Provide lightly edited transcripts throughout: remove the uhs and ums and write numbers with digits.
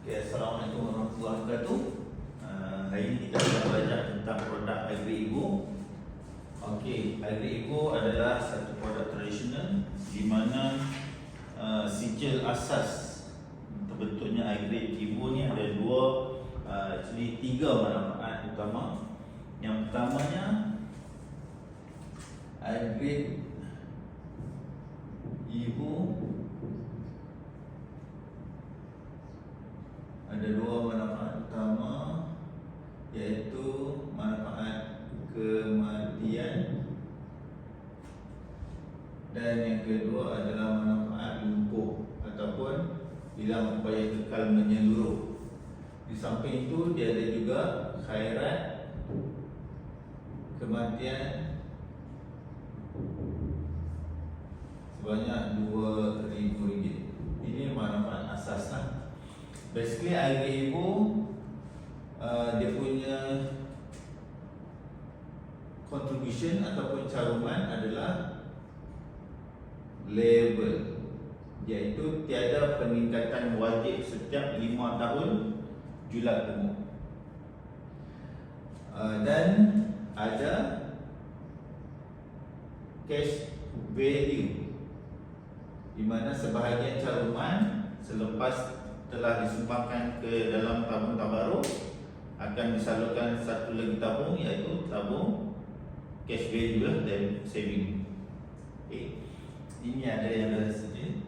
Okay, Assalamualaikum warahmatullahi wabarakatuh. Hari ini kita akan belajar tentang produk Agri-Ego. Okey, Agri-Ego adalah satu produk tradisional di mana sijil asas terbentuknya Agri-Ego ni ada tiga manfaat utama. Yang pertamanya, Agri-Ego ada dua manfaat utama, iaitu manfaat kematian dan yang kedua adalah manfaat lumpuh ataupun hilang upaya kekal menyeluruh. Di samping itu dia ada juga khairat kematian sebanyak RM2,000. Ini manfaat asas lah. Basically Agri-Ego dia punya contribution ataupun caruman adalah level, iaitu tiada peningkatan wajib setiap 5 tahun julat umur, dan ada cash value, di mana sebahagian caruman selepas telah disumbangkan ke dalam tabung tabaruk akan disalurkan satu lagi tabung, iaitu tabung cash value lah dan saving. Okay. Ini ada yang dah saja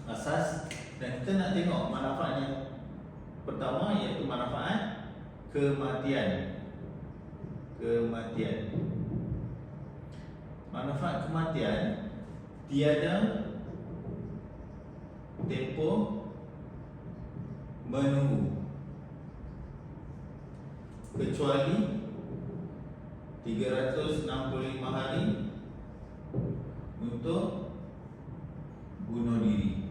asas, dan kita nak tengok manfaat yang pertama, iaitu manfaat kematian. Manfaat kematian, tiada tempoh menunggu kecuali 365 hari untuk bunuh diri.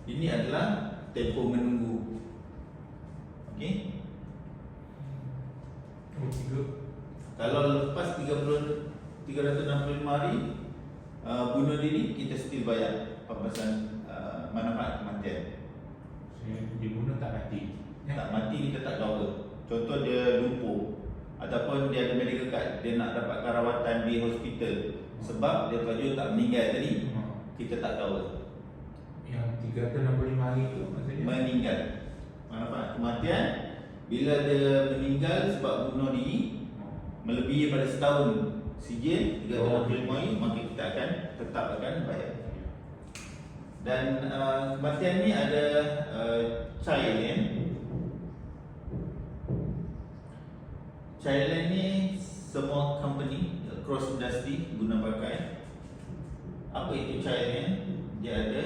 Ini adalah tempoh menunggu. Okey. Kalau lepas 365 hari bunuh diri, kita still bayar pampasan manfaat kematian. Dibunuh tak mati. Tak mati, kita tak cover. Contoh dia lumpuh ataupun dia ada medical card, dia nak dapatkan rawatan di hospital sebab dia tajuk tak meninggal tadi, kita tak cover. Yang 365 hari itu maksudnya Meninggal. Manfaat kematian, bila dia meninggal sebab bunuh diri melebihi daripada setahun sijil 365 hari, maka kita akan tetap akan bayar. Dan kematian ni ada child lane. Child lane ni semua company cross industry guna pakai. Apa itu child lane? Dia ada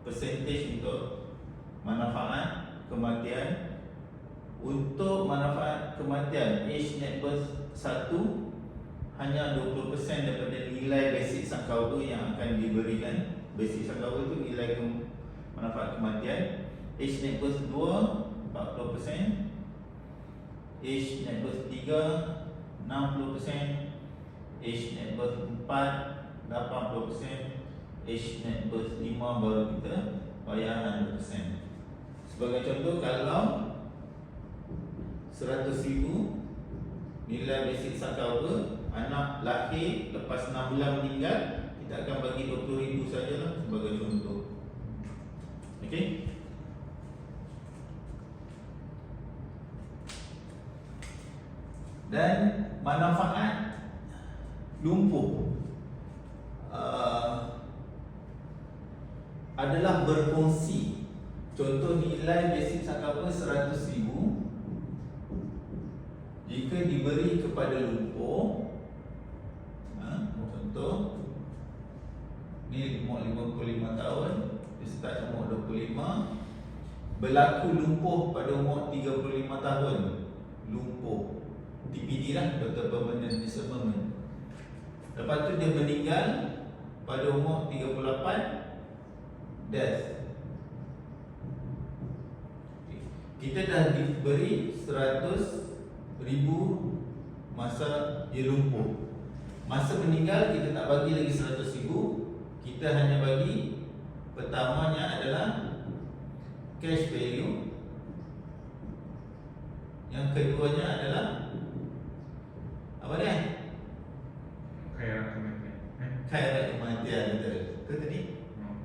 percentage untuk manfaat kematian. Untuk manfaat kematian age net birth 1, hanya 20% daripada nilai basic sang cover yang akan diberikan. Basic sang cover itu nilai manfaat kematian. Age net birth 2, 40%. Age net birth 3, 60%. Age net birth 4, 80%. Age net birth 5 baru kita bayar 100%. Sebagai contoh, kalau 100,000 nilai basic sang cover, anak lahir lepas 6 bulan meninggal, kita akan bagi 20,000 sajalah sebagai contoh. Okey. Dan manfaat lumpuh adalah berfungsi. Contoh, nilai basic sang cover 100,000 jika diberi kepada lumpuh. Contoh, ni umur 55 tahun, dia start umur 25, berlaku lumpuh pada umur 35 tahun. Lumpuh TPD lah, Total Permanent Disablement. Lepas tu dia meninggal pada umur 38, death. Kita dah diberi 100,000 masa dia lumpuh. Masa meninggal kita tak bagi lagi 100,000, kita hanya bagi Pertamanya adalah cash value. Yang keduanya adalah apa dia? Kaya kematian. Khairat kematian, betul. Itu tadi. Hmm.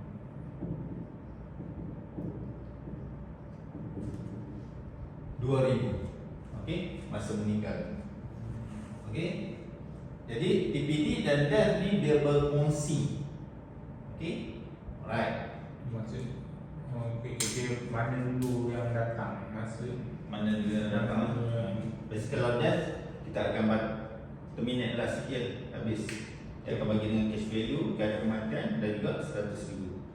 2,000. Okey, masa meninggal. Okey. Jadi TPD dan death ni dia berkongsi. Okey. Alright. Maksud kira mana dulu yang datang masa Mana dia datang? Biasa kalau death kita akan terminate lah sekian habis. Dia akan bagi dengan cash value, khairat kematian dan juga 100,000.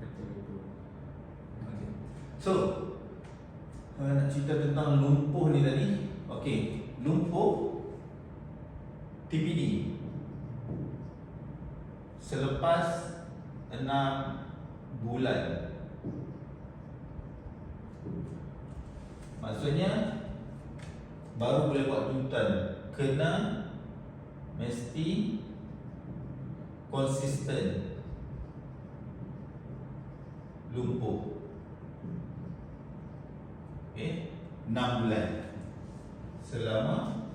So, nak cerita tentang lumpuh ni tadi. Okey, lumpuh TPD selepas 6 bulan. Maksudnya baru boleh buat tuntutan, kena mesti konsisten lumpuh. Okey, 6 bulan. Selama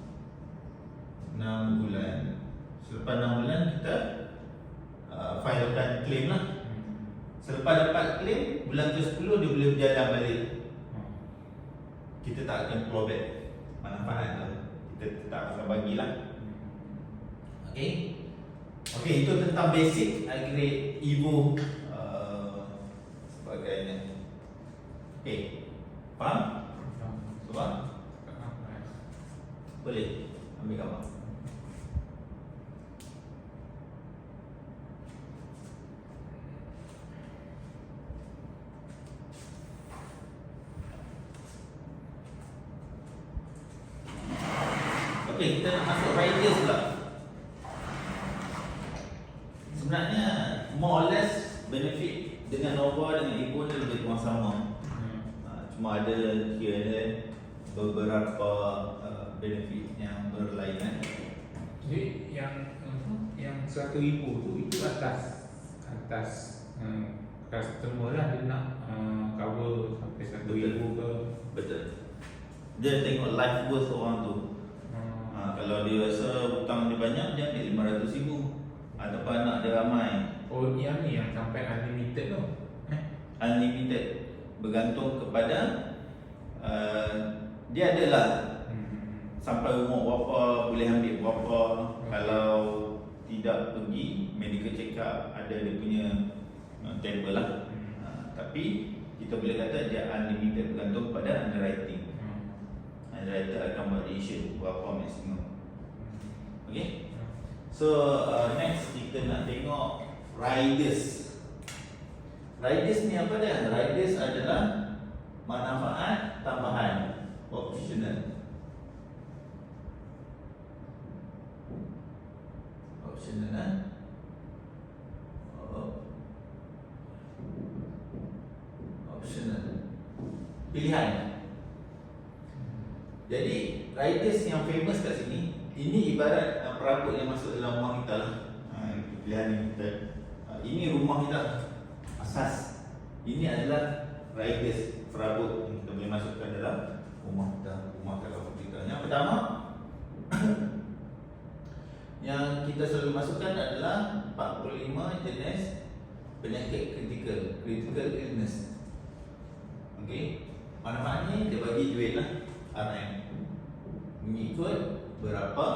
6 bulan. Selepas 6 bulan kita filekan claim lah. Selepas dapat claim, bulan ke-10 dia boleh berjalan balik. Kita tak akan claw back manfaat tu. Kita tak akan bagilah. Okey. Okey, itu tentang basic agregat Evo sebagainya. Okey. Faham? Faham? Boleh ambil gambar. Okey, kita nak masuk riders pula. Sebenarnya more or less benefit dengan Nova dengan Evo ni lebih kurang sama. Cuma ada kira beberapa benefit yang berlainan. Jadi yang 100,000 tu itu atas customer lah dia nak cover sampai 100,000 ke. Betul. Dia tengok life worth orang tu. Kalau dia rasa hutang dia banyak, dia ambil 500,000. Ataupun anak dia ramai. Oh, yang ni yang sampai unlimited tu. Unlimited. Bergantung kepada dia adalah sampai umur berapa boleh ambil berapa. Kalau tidak pergi medical check up, ada dia punya table lah. Tapi kita boleh kata dia unlimited, bergantung pada underwriting. Underwriter akan buat decision berapa maksimum. Okay. So next kita nak tengok riders. Riders ni apa dia? Riders adalah manfaat tambahan, optional. Optional optional. Pilihan. Jadi riders yang famous kat sini, ini ibarat perabot yang masuk dalam rumah kita lah. Pilihan yang kita. Ini rumah kita asas. Ini adalah riders, perabot yang kita boleh masukkan dalam rumah kita, rumah kalau kita. Yang pertama yang kita selalu masukkan adalah 45 jenis penyakit critical illness. Okey. Manfaatnya dia bagi duit lah, RM. Mengikut berapa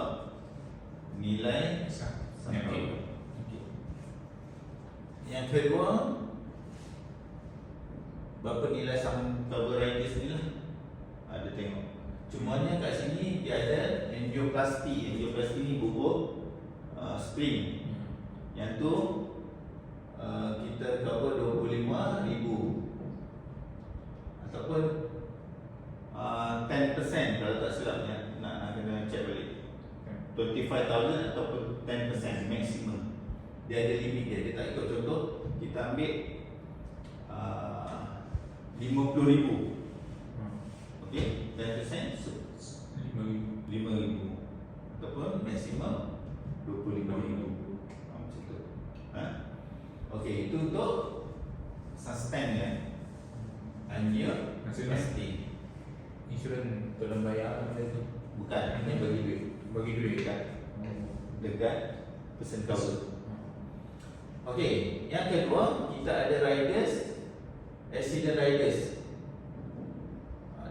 nilai sakit. Yang kedua, berapa nilai sum cover riders ni lah. Ada tengok. Cumanya kat sini dia ada angioplasty. Angioplasty ni bubur spring. Yang tu kita cover 25,000 ataupun 10% kalau tak silap nak kena check balik. 25,000 ataupun 10% maximum. Dia ada limit dia. Dia tak ikut contoh. Kita ambil 50,000. Okey, 10% 5,000 ataupun maksimum 25,000. Macam tu. Okey, itu untuk sustain kan. Hanya Maksudnya mesti. insurans tolong bayar benda tu. Bukan, hanya bagi duit. Bagi duit kan. Dekat person cover. Okey, yang kedua kita ada riders, accident riders.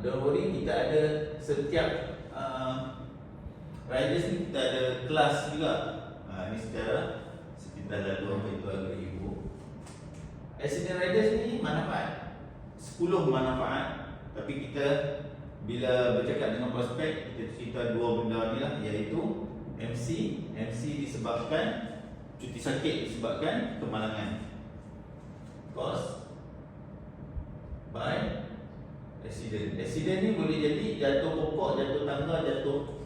Don't worry, kita ada setiap riders ni kita ada kelas juga. Ini secara sekitar dah 2.2 ribu. Accident riders ni manfaat 10 manfaat, tapi kita bila bercakap dengan prospek kita cerita dua benda ni lah, iaitu MC disebabkan cuti sakit, disebabkan kemalangan, caused by accident. Accident ni boleh jadi jatuh pokok, jatuh tangga, jatuh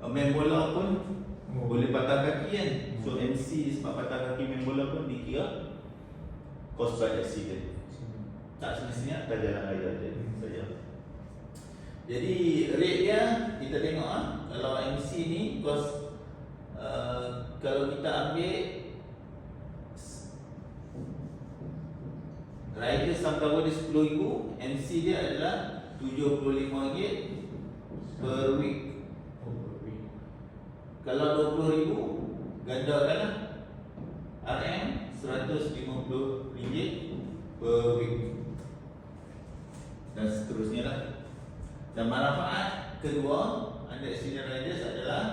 main bola pun boleh patah kaki kan. So MC sebab patah kaki main bola pun dikira caused by accident. Tak semestinya atas jalan raya saja. Jadi rate dia kita tengok kalau MC ni cost kalau kita ambil rider sum cover dia RM10,000, MC dia adalah RM75 per week. Kalau RM20,000 gandakanlah RM RM150 per week. Dan seterusnya lah. Dan manfaat kedua under accident riders adalah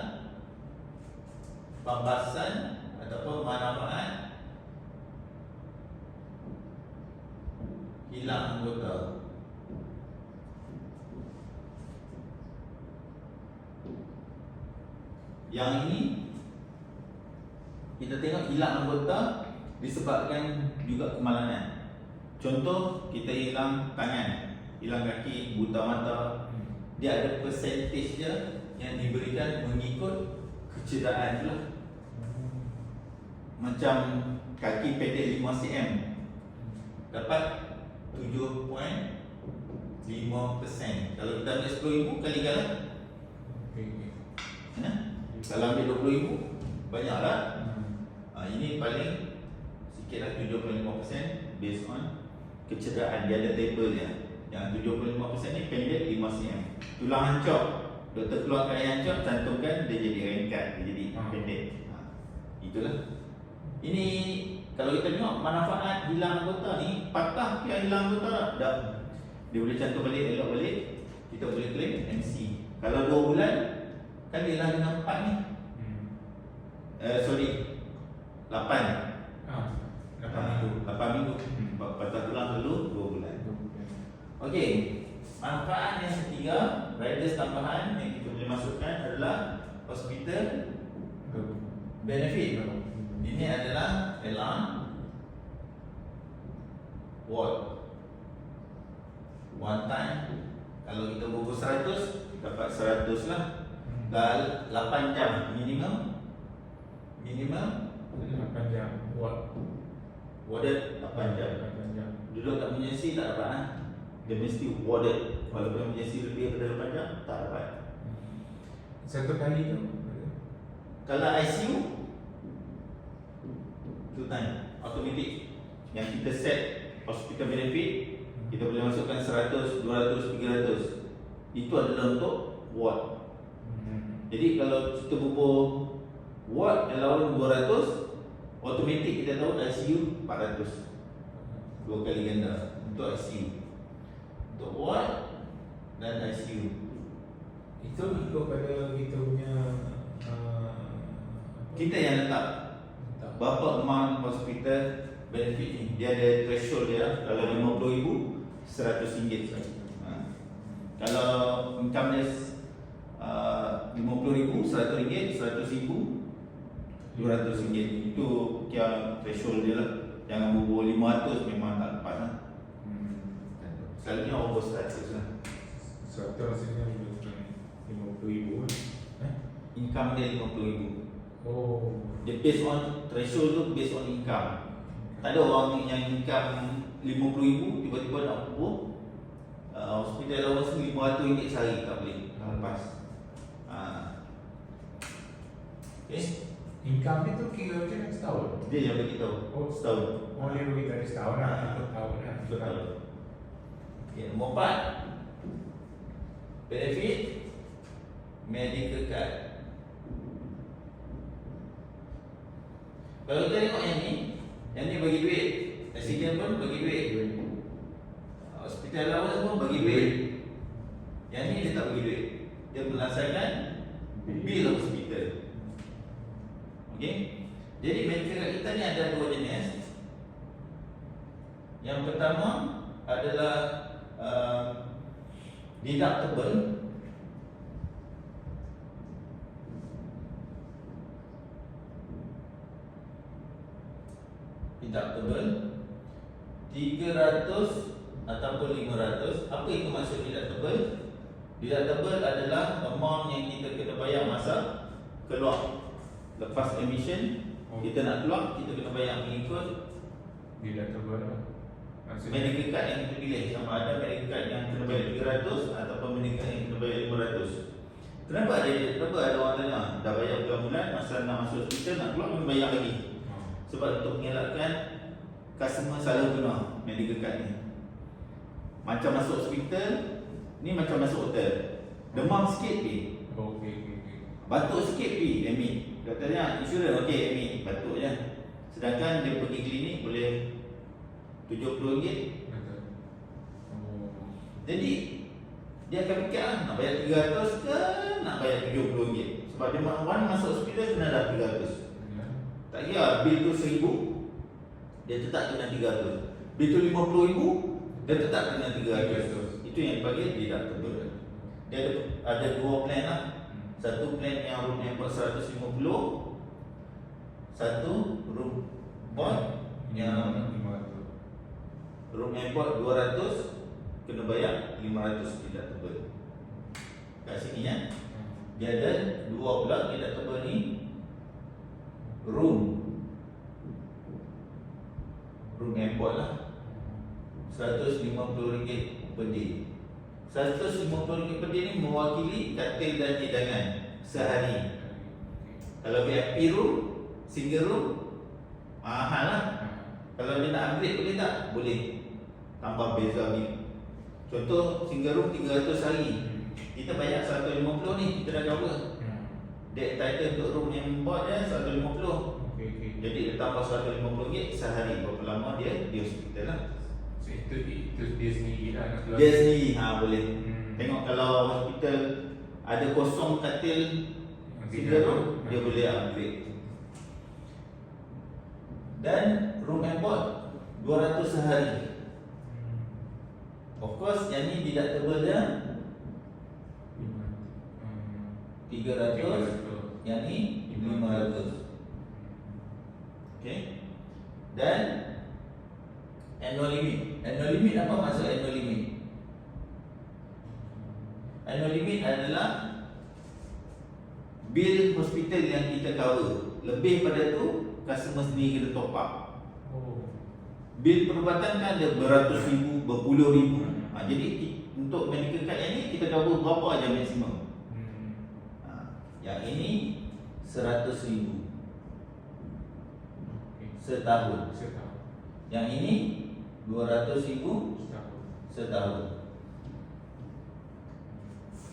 pambasan ataupun manfaat hilang anggota. Yang ini kita tengok hilang anggota disebabkan juga kemalangan. Contoh kita hilang tangan, hilang kaki, buta mata, dia ada percentage dia yang diberikan mengikut kecederaan tu lah. Macam kaki pendek 5 cm dapat 7.5%. Kalau kita ambil RM10,000 kalikan kalau ambil RM20,000 banyak lah. Ini paling sikit lah, 7.5% based on kecederaan. Dia ada table dia. Yang 75% ni pendek 5 cm. Tulang hancur, doktor keluarkan yang hancur, cantumkan, dia jadi ringkat, dia jadi pendek. Itulah. Ini kalau kita tengok manfaat hilang anggota ni, patah yang hilang anggota dah. Dia boleh cantum balik, elok balik, kita boleh claim MC. Kalau 2 bulan kalilah dengan 4 ni. 8 minggu. 8 minggu. Patah tulang dulu 2 bulan. Okey. Manfaat yang ketiga, riders tambahan yang kita boleh masukkan adalah hospital benefit. Ini adalah alarm ward. One time kalau kita bubur 100 dapat 100 lah. Dah 8 jam minimum 8 jam warded 8 jam. Duduk kat emergency tak dapat dia mesti warded. Walaupun emergency lebih daripada 8 jam tak dapat. Satu kali tu. Kalau ICU 2 time automatic. Yang kita set hospital benefit, kita boleh masukkan 100, 200, 300. Itu adalah untuk ward. Jadi kalau kita bubur ward allowance 200, automatic kita tahu ICU 400. 2 kali ganda untuk ICU. Untuk ward dan ICU. Itu ikut pada kita punya Kita yang letak berapa amount hospital benefit ni. Dia ada threshold dia. Kalau RM50,000 RM100. Kalau income dia RM50,000 RM100, RM100,000 RM200. Itu kira threshold dia lah. Jangan bubur 500 memang tak lepas lah. Selalunya over 100 lah. Suatu rasanya RM50,000 Income dia RM50,000. Oh. Dia based on threshold tu, based on income. Tak ada orang yang income RM50,000 tiba-tiba nak bubur hospital allowance RM500 sehari, tak boleh, tak lepas. Okay. Income itu kira macam mana setahun? Dia yang beritahu. Oh. Setahun. Oh dia bagi tadi setahun lah, Ah. ikut tahun lah. Betul. Okay, nombor 4. Benefit medical card. Kalau kita tengok yang ni bagi duit. Accident pun bagi duit. Hospital allowance pun bagi duit. Yang ni dia tak bagi duit. Dia berdasarkan bil hospital. Okey. Jadi medical card kita ni ada dua jenis. Yang pertama adalah deductible. Deductible 300 ataupun 500. Apa itu maksud deductible? Deductible adalah amount yang kita kena bayar masa keluar. Lepas admission, kita nak keluar, kita kena bayar mengikut Dia dah tebal lah. Maksudnya medical card yang kita pilih. Sama ada medical card yang kena bayar 300 ataupun medical card yang kena bayar 500. Kenapa ada orang tanya, dah bayar bulan-bulan, masa nak masuk hospital, nak keluar, kena bayar lagi. Sebab untuk mengelakkan customer salah guna medical card ni. Macam masuk hospital, ni macam masuk hotel. Demam sikit pergi, okey. batuk sikit pergi admit. Doktornya insurans okey admit, batuk je. Sedangkan dia pergi klinik boleh RM70. Betul. Oh. Jadi dia akan fikir lah, nak bayar 300 ke nak bayar RM70. Sebab dia one masuk hospital kena dah 300. Ya. Tak kira bil tu 1000, dia tetap kena 300. Bil tu 50,000, dia tetap kena 300. Itu yang dipanggil deductible. Dia ada dua plan lah. Satu plan yang room yang 150, satu room board yang 500. room airport 200, kena bayar 500 deductible. Kat sini ya. Dia ada dua pula deductible ni. Room airport lah, RM150 per day. RM150 per day ni mewakili katil dan hidangan sehari. Kalau VIP room, single room, mahal lah. Kalau dia nak upgrade boleh tak? Boleh. Tambah beza bil. Contoh single room 300 hari. Kita bayar 150 ni, kita dah cover. Dia entitled untuk room yang buat je 150. Okey. Jadi dia tambah RM150 sehari. Berapa lama dia di hospital lah. So itu dia sendiri lah nak keluar. Dia sendiri boleh. Hmm. Tengok kalau hospital ada kosong katil single room, dia boleh upgrade. Dan room and board 200 sehari. Of course yang ni deductible dia 300, yang ni 500. Okay. Dan annual limit. Annual limit apa maksud annual limit? Annual limit adalah bil hospital yang kita cover. Lebih pada tu customer sendiri kena top up. Oh. Bil perubatan kan ada beratus ribu, berpuluh ribu. Jadi untuk medical card yang ni kita cover berapa aja maksimum. Yang ini 100,000 setahun. Yang ini 200,000 setahun.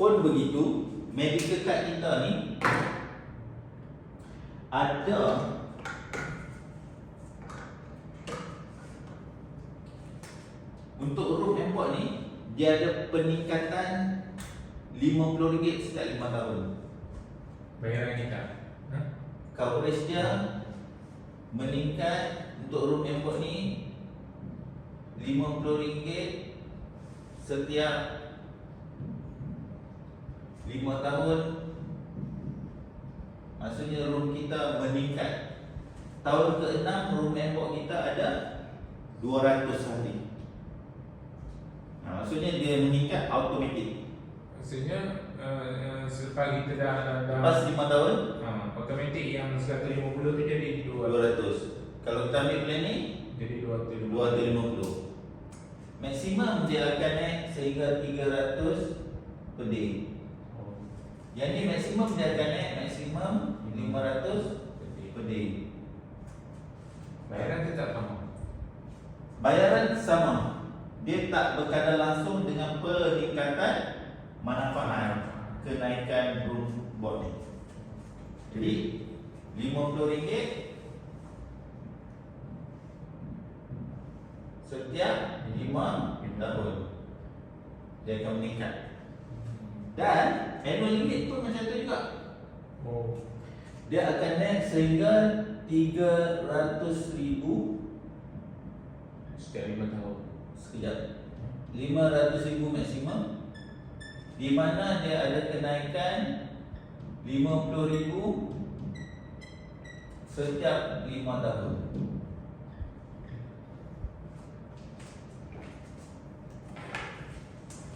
Pun begitu, medical card kita ni ada untuk room airport ni, dia ada peningkatan RM50 setiap 5 tahun. Bayaran kita. Coverage dia meningkat untuk room airport ni RM50 setiap 5 tahun. Maksudnya room kita meningkat. Tahun ke-6 room airport kita ada 200 hari. Maksudnya dia meningkat automatik. Maksudnya selepas kita dah Lepas 5 tahun automatik yang 150 tu jadi 200. Kalau kita ambil plan ni jadi 250. 250. Maksimum dia akan naik sehingga 300 per day. Oh. Yang ni maksimum dia akan naik maksimum 500 Jadi per day. Bayaran tetap sama. Bayaran sama. Dia tak berkaitan langsung dengan peningkatan manfaat kenaikan room board ni. Jadi RM50 setiap 5 tahun dia akan meningkat. Dan annual limit pun macam tu juga. Oh. Dia akan naik sehingga 300,000 Setiap 5 tahun. sekejap. 500,000 maksimum, di mana dia ada kenaikan 50,000 setiap 5 tahun.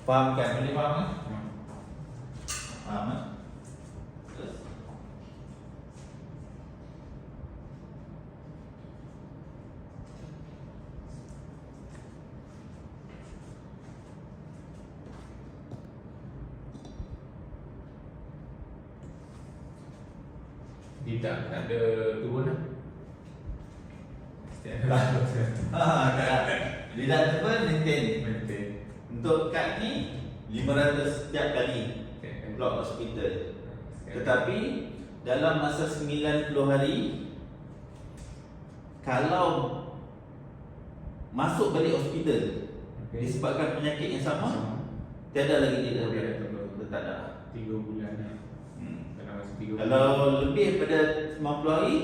Faham kan? Boleh faham kan? Faham kan? Terus Tidak ada turun lah. Setiap tak. Deductible maintain. maintain. Untuk kad ni 500 setiap kali plot hospital. Tetapi dalam masa 90 hari, kalau masuk balik hospital disebabkan penyakit yang sama, tiada lagi deductible. Tak ada. 3 bulan lah. Dalam masa 3 bulan. Kalau lebih daripada 90 hari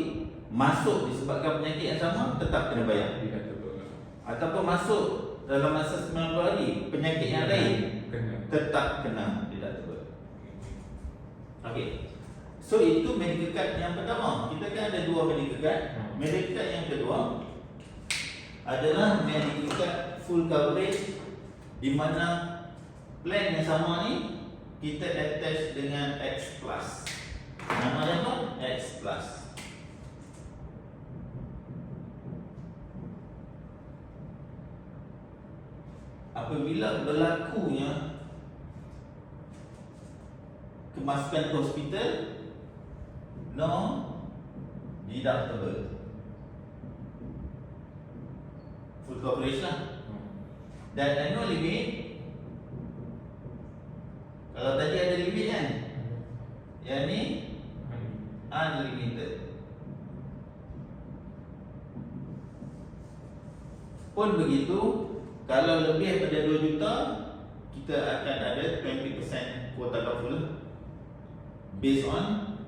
masuk disebabkan penyakit yang sama, tetap kena bayar. Deductible. Ataupun masuk dalam masa 90 hari penyakit yang lain, Kena. tetap kena deductible. Okey. So itu medical card yang pertama. Kita kan ada dua medical card. Medical card yang kedua adalah medical card full coverage, di mana plan yang sama ni kita attach dengan X Plus. Nama dia apa? X Plus. Apabila berlakunya kemasukan ke hospital, no deductible, full coverage lah. Dan annual limit, kalau tadi ada limit kan, yang ni unlimited. Pun begitu, kalau lebih daripada 2 juta, kita akan ada 20% kuota kaful based on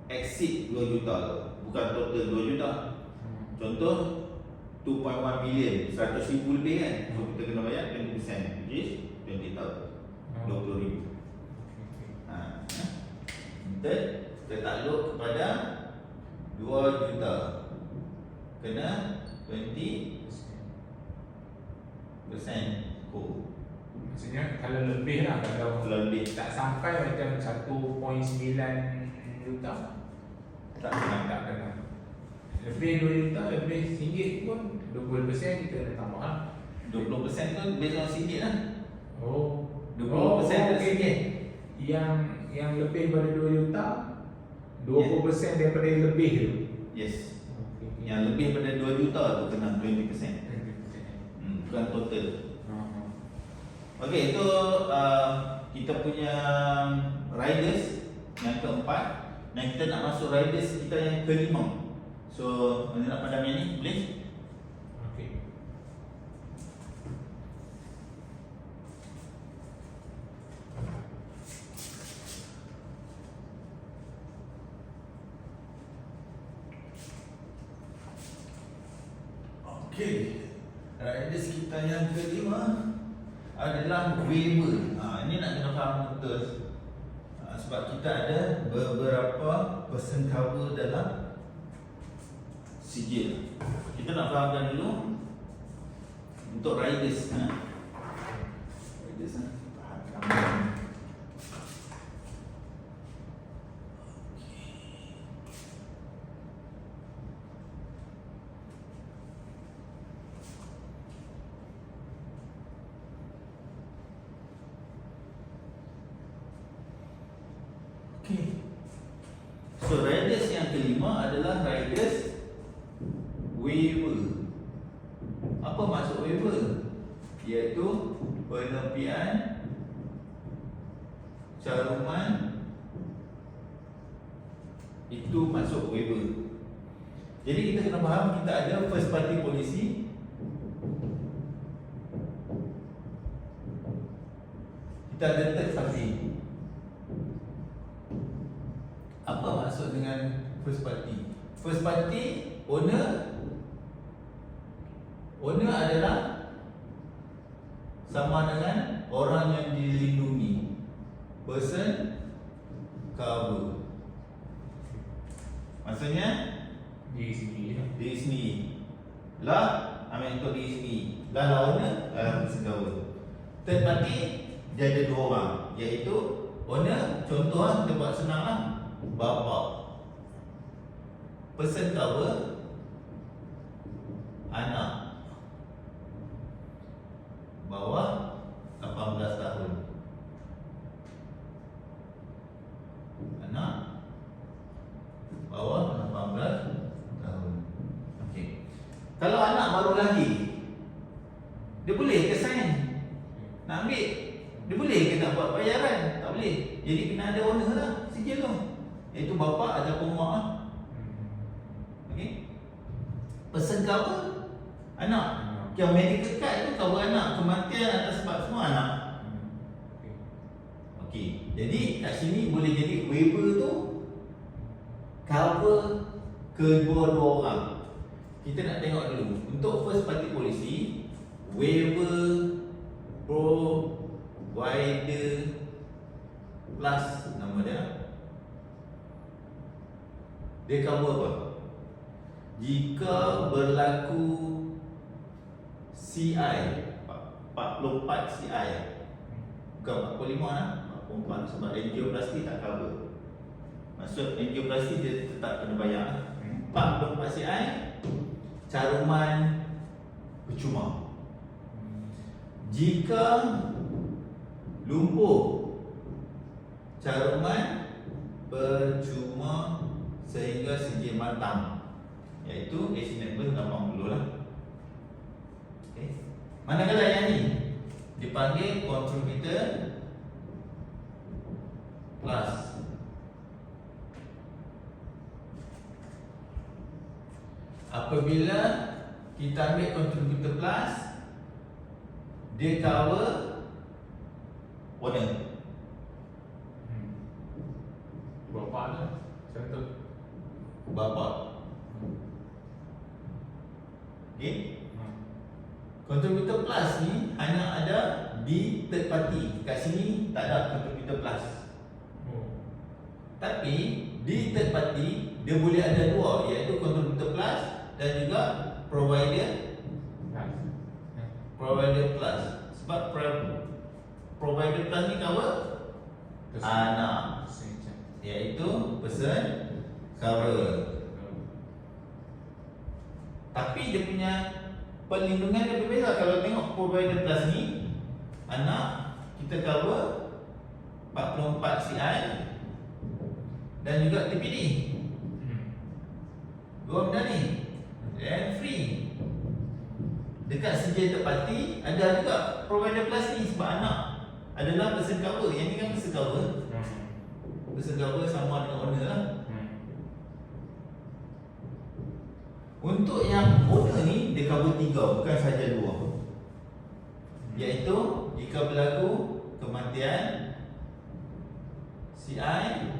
exceed 2 juta tu, bukan total 2 juta. Contoh 2.1 million, 100,000 lebih kan, so kita kena bayar 20%, which is 20,000, 20,000. Third, tertakluk kepada 2 juta, kena 20% co. Maksudnya kalau lebih lah, kalau lebih tak sampai macam 1.9 juta tak kena. tak kena. Lebih 2 juta, lebih RM1 pun 20% kita kena tambah lah. 20% tu based on singgit lah. Oh, 20% tu singgit. Yang lebih daripada 2 juta 20% daripada yang lebih tu. Yes. Okay. Yang lebih daripada 2 juta tu kena 20%. Bukan total. Okey, itu kita punya riders yang keempat. Dan kita nak masuk riders kita yang kelima. So, mana nak padam yang ni? Boleh? Okay. Okey. Riders kita yang kelima adalah waiver. Ini nak kena faham betul. Sebab kita ada beberapa person cover dalam sijil. Kita nak fahamkan dulu untuk riders. Riders faham. Okay. So riders yang kelima pertama adalah riders waiver. Apa maksud waiver? Iaitu penepian caruman, itu masuk waiver. Jadi kita kena faham, kita ada first party policy, kita ada third party. Apa maksud dengan first party? First party, owner adalah sama dengan orang yang dilindungi, person cover. Maksudnya Diri sendiri lah. diri sendiri lah, untuk diri sendiri lah owner, person cover. Third party dia ada dua orang, iaitu owner, contoh lah, kita buat senang lah, bapa. Person cover, anak bawah 18 tahun. Anak bawah 18 tahun. Okey. Kalau anak baru lahir, dia boleh ke sign? Nak ambil, dia boleh ke tak buat bayaran? Tak boleh. Jadi kena ada owner lah, sijil tu, iaitu bapa ataupun mak lah. Okey. Person cover, anak. Yang medical card itu cover anak, kematian atas sebab semua anak. Okey. Jadi kat sini boleh jadi waiver tu cover kedua-dua orang. Kita nak tengok dulu. Untuk first party policy, waiver provider plus nama dia. Dia cover apa? Jika berlaku CI 44 CI, bukan 45 lah, 44 sebab angioplasty tak cover. Maksud angioplasty dia tetap kena bayar. 44 CI, caruman percuma. Jika lumpuh, caruman percuma sehingga sijil matang, iaitu Asian 80 lah. Okay. Manakala yang ni dipanggil contributor plus. Apabila kita ambil contributor plus, dia cover owner. Bapa lah, contoh. Bapa. Okay. Contributor plus ni hanya ada di third party. Kat sini tak ada contributor plus. Tapi di third party dia boleh ada dua, iaitu contributor plus dan juga provider plus. Sebab provider plus ni cover anak, iaitu person cover. Tapi dia punya perlindungan dia berbeza. Kalau tengok provider plus ni, anak kita cover 44 CI dan juga TPD. Dua benda ni and free. Dekat sijil third party ada juga provider plus ni sebab anak adalah person cover. Yang ni kan person cover. Person cover sama dengan owner lah. Untuk yang owner ni dia cover 3, bukan saja 2. Iaitu jika berlaku kematian CI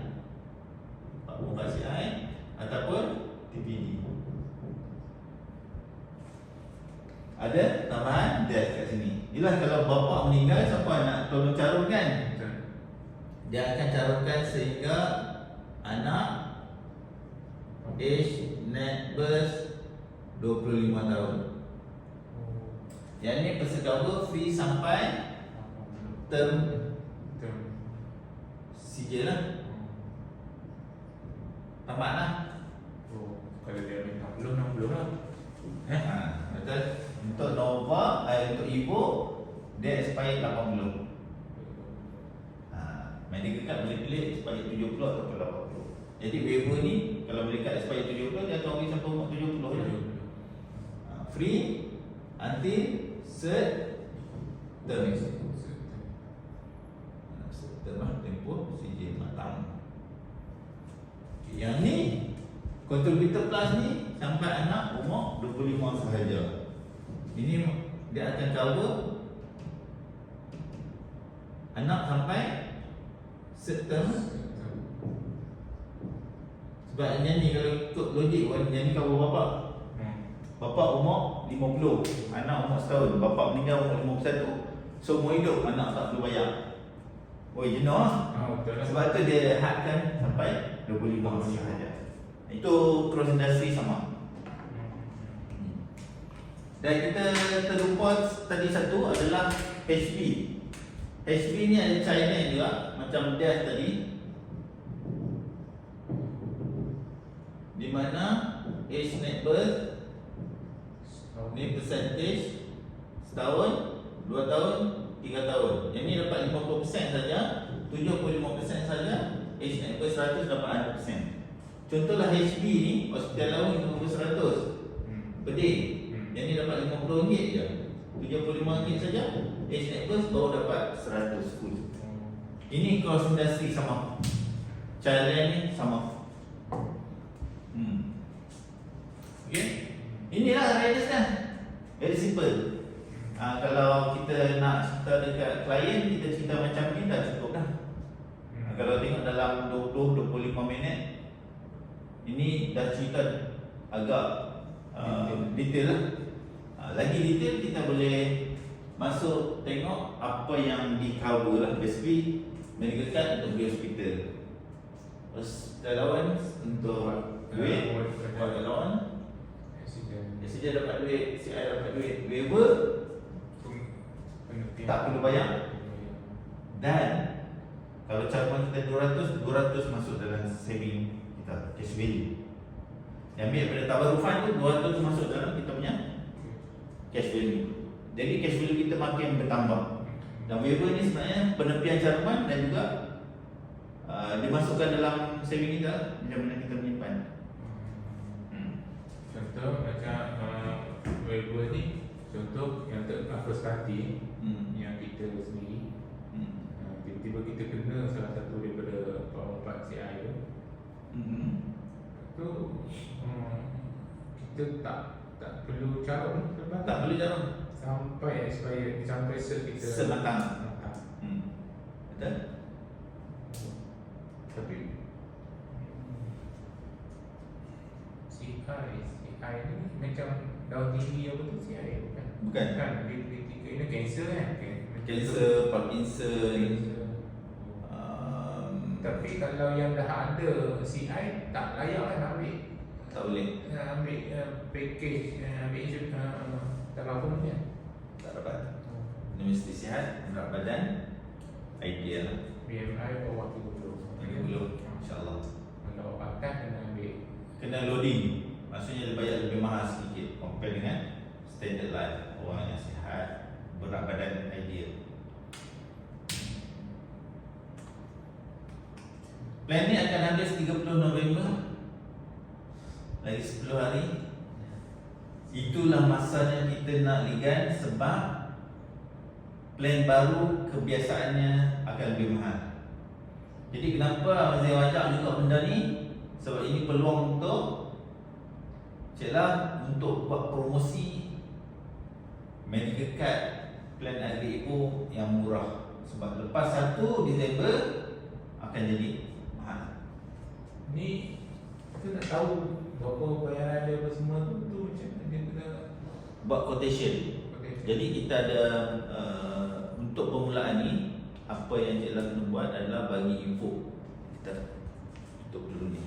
44 CI ataupun TPD. Ada tambahan death kat sini. Yelah, kalau bapa meninggal, siapa nak tolong carumkan? Dia akan carumkan sehingga anak age net birth 25 tahun. Yang ni person cover free sampai term sijil lah. Tambahan lah. Kalau dia ambil 60 lah. Betul. Untuk Nova, untuk Evo dia expired 80. Medical card boleh pilih expired 70 atau 80. Jadi waiver ni Kalau mereka expired 70, dia akan bagi sampai umur 70 je. Free until term. Term tempoh CJ matang. Yang ni Contributor Plus ni sampai anak umur 25 sahaja. Ini dia akan cover anak sampai term. Sebab yang ni kalau ikut logik, yang ni cover bapak. Bapak umur 50, anak umur setahun, bapak meninggal umur 51. So umur hidup anak tak perlu bayar. Jenuh lah. Sebab tu dia hadkan sampai 25 sahaja. Itu cross industry sama. Dan kita terlupa tadi satu adalah HB. HB ni ada China juga, macam dia tadi, di mana age net birth ni percentage setahun, 2 tahun, 3 tahun. Yang ni dapat 50% saja, 75% saja. Age net birth 100 dapat 100%. Contohlah HB ni, hospital allowance 100 per day. Yang ni dapat RM50 je, RM75 saja. Age net birth baru dapat 100 full. Ini cross industry sama. Childcare ni sama. Okay. Inilah readiness kan. Very simple. Kalau kita nak cerita dekat klien, kita cerita macam ni dah cukup dah. Kalau tengok dalam 20-25 minit, ini dah cerita agak detail lah. Lagi detail kita boleh masuk tengok apa yang di cover lah. Basically medical card untuk pergi hospital, hospital allowance untuk duit, buat allowance, SJ dapat duit, CI dapat duit, waiver tak perlu bayar. Dan kalau cakupan kita 200 masuk dalam saving kita, cash value. Yang ambil pada tabarufan tu 200 tu masuk dalam kita punya cash value. Jadi cash value kita makin bertambah. Dan waiver ni sebenarnya penepian cakupan dan juga dimasukkan dalam saving kita macam mana kita menyimpan. Contoh macam waiver ni, contoh yang first party yang kita sendiri, tiba-tiba kita kena salah satu daripada 4 CI tu, tu kita tak perlu carum, Tak perlu carum sampai expired, sampai kita sematang. Betul? Tapi CI ni macam daun tinggi apa tu CI bukan? Bukan. Dia ini kanser kan? Cancer, Parkinson. Tapi kalau yang dah ada CI tak layak kan ambil. Tak boleh. Ambil package, ambil tak apa pun kan? Tak dapat. Dia mesti sihat, berat badan, ideal lah. BMI bawah 30. InsyaAllah. Kalau atas kena ambil. Kena loading. Maksudnya dia bayar lebih mahal sedikit compare dengan standard life. Orang yang sihat, berat badan ideal. Plan ni akan habis 30 November. Lagi 10 hari. Itulah masanya kita nak ligan sebab plan baru kebiasaannya akan lebih mahal. Jadi kenapa Mazir ajak juga benda ni? Sebab ini peluang untuk untuk buat promosi medical card plan agri ibu yang murah. Sebab lepas 1 Disember akan jadi mahal. Ni kita nak tahu berapa bayaran dia apa semua tu macam dia kena buat quotation. Jadi kita ada untuk permulaan ni, apa yang Cik Lah kena buat adalah bagi info kita untuk dulu ni.